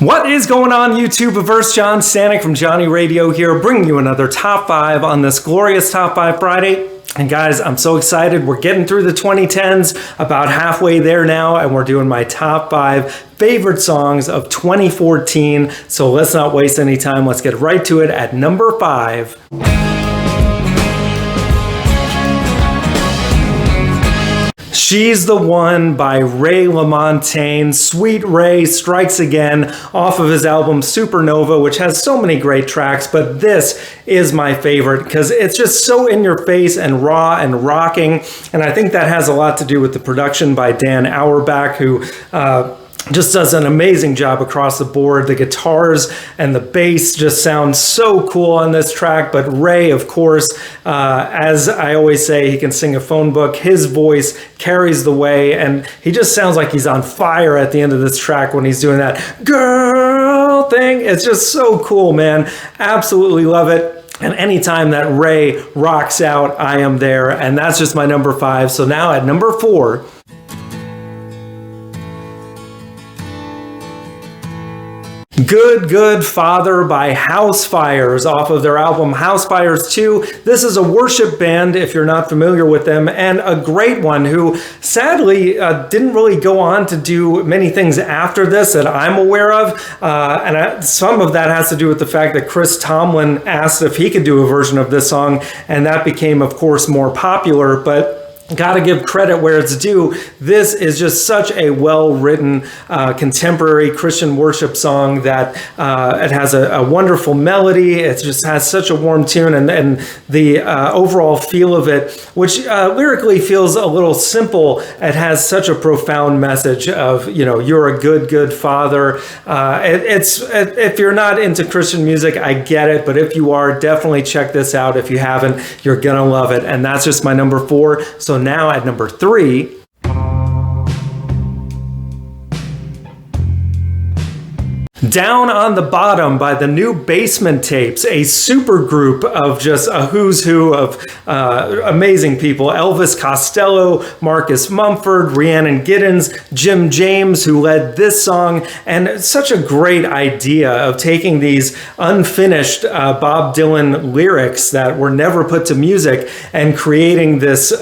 What is going on, YouTube? Averse John Stanek from Johnny Radio here, bringing you another Top 5 on this glorious Top 5 Friday. And guys, I'm so excited. We're getting through the 2010s, about halfway there now, and we're doing my Top 5 favorite songs of 2014. So let's not waste any time. Let's get right to it at number 5. She's the One by Ray LaMontagne. Sweet Ray strikes again off of his album Supernova, which has so many great tracks, but this is my favorite because it's just so in your face and raw and rocking. And I think that has a lot to do with the production by Dan Auerbach, who just does an amazing job across the board. The guitars and the bass just sound so cool on this track. But Ray, of course, as I always say, he can sing a phone book. His voice carries the way, and he just sounds like he's on fire at the end of this track when he's doing that girl thing. It's just so cool, man. Absolutely love it. And anytime that Ray rocks out, I am there. And that's just my number 5. So now at number 4, Good Good Father by Housefires off of their album Housefires 2. This is a worship band, if you're not familiar with them, and a great one who sadly didn't really go on to do many things after this that I'm aware of. Some of that has to do with the fact that Chris Tomlin asked if he could do a version of this song, and that became, of course, more popular. But gotta give credit where it's due. This is just such a well-written contemporary Christian worship song that it has a wonderful melody. It just has such a warm tune, and the overall feel of it, which lyrically feels a little simple, it has such a profound message of, you know, you're a good father. If you're not into Christian music, I get it, but if you are, definitely check this out. If you haven't, you're gonna love it. And that's just my number 4. So now at number 3, Down on the Bottom by the New Basement Tapes, a super group of just a who's who of amazing people. Elvis Costello, Marcus Mumford, Rhiannon Giddens, Jim James, who led this song, and such a great idea of taking these unfinished Bob Dylan lyrics that were never put to music and creating this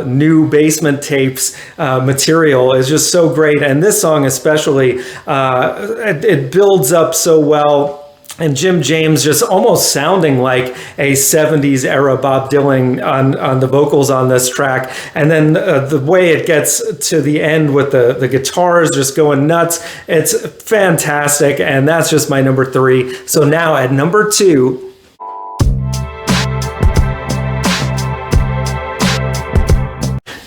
New Basement Tapes material is just so great. And this song especially, it builds up so well, and Jim James just almost sounding like a 70s era Bob Dylan on the vocals on this track. And then the way it gets to the end with the guitars just going nuts, it's fantastic. And that's just my number 3. So now at number 2,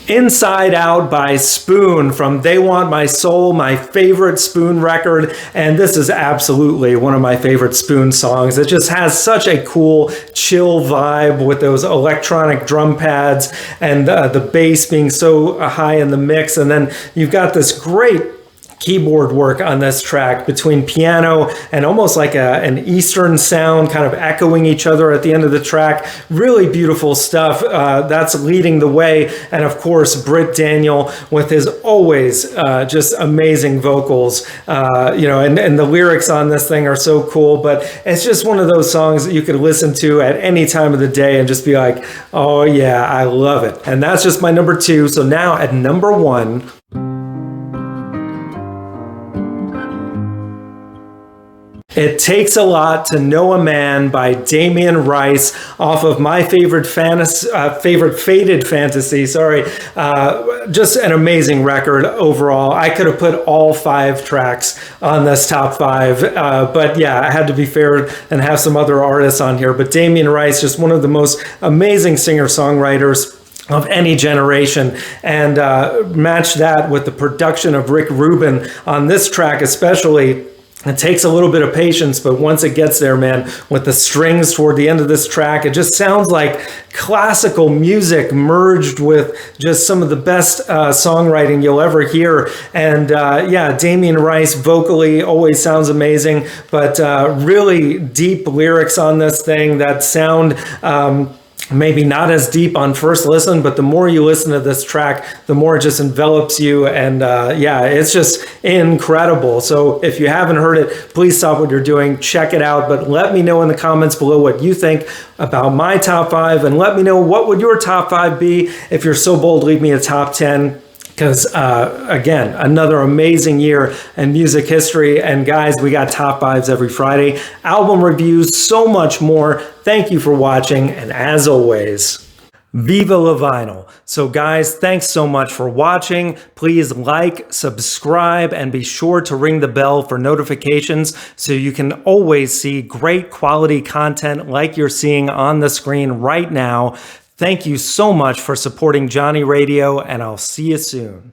Inside Out by Spoon from They Want My Soul, my favorite Spoon record. And this is absolutely one of my favorite Spoon songs. It just has such a cool, chill vibe with those electronic drum pads and the bass being so high in the mix. And then you've got this great keyboard work on this track between piano and almost like an Eastern sound kind of echoing each other at the end of the track. Really beautiful stuff. That's leading the way. And of course, Britt Daniel with his always just amazing vocals, and the lyrics on this thing are so cool. But it's just one of those songs that you could listen to at any time of the day and just be like, oh yeah, I love it. And that's just my number 2. So now at number 1, It Takes a Lot to Know a Man by Damien Rice off of my favorite Faded Fantasy. Just an amazing record overall. I could have put all 5 tracks on this top 5, but yeah, I had to be fair and have some other artists on here. But Damien Rice, just one of the most amazing singer-songwriters of any generation, and match that with the production of Rick Rubin on this track especially. It takes a little bit of patience, but once it gets there, man, with the strings toward the end of this track, it just sounds like classical music merged with just some of the best songwriting you'll ever hear. And yeah, Damien Rice vocally always sounds amazing, but really deep lyrics on this thing that sound maybe not as deep on first listen, but the more you listen to this track, the more it just envelops you. And yeah, it's just incredible. So if you haven't heard it, please stop what you're doing, check it out. But let me know in the comments below what you think about my top 5, and let me know what would your top 5 be. If you're so bold, leave me a top 10. Because, again, another amazing year in music history. And guys, we got top 5s every Friday, album reviews, so much more. Thank you for watching. And as always, Viva La Vinyl. So guys, thanks so much for watching. Please like, subscribe, and be sure to ring the bell for notifications so you can always see great quality content like you're seeing on the screen right now. Thank you so much for supporting Johnny Radio, and I'll see you soon.